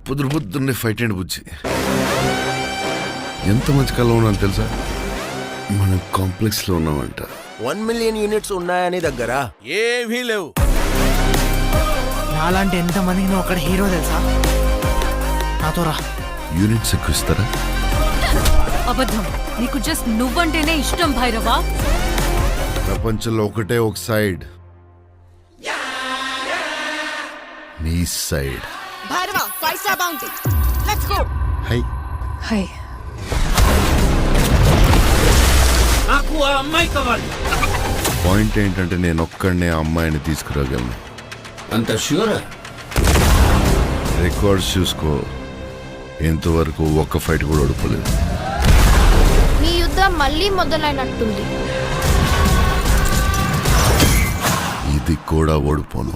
పొద్దున్నే fight and బుజ్జి ఎంత మంచి కళ ఉన్నాను తెలుసా? మనం కాంప్లెక్స్ లో ఉన్నామంట. 1 మిలియన్ యూనిట్స్ ఉన్నాయని దగ్గర ఏవీ లేవు. నాలాంటి ఎంతమందికి నువ్వు అక్కడ హీరో తెలుసా? నాతో రా. యూనిట్స్ ఎక్కువ ఇస్తారా? అబద్ధం. నీకు జస్ట్ నువ్వంటేనే ఇష్టం భైరవా. ప్రపంచంలో ఒకటే ఒక సైడ్, నీ side. Bhairava 5 star bounty. Let's go. High high. నాకు ఆ అమ్మాయి కావాలి. పాయింట్ ఏంటంటే నేను ఒక్కడనే ఆ అమ్మాయిని తీసుకురాగలను. అంత ష్యూరా? రికార్డ్స్ చూసుకో, ఇంతవరకు ఒక్క ఫైట్ కూడా ఓడిపోలేదు. మీ యుద్ధం మళ్ళీ మొదలైనట్టుంది. ఇది కూడా ఓడిపోను.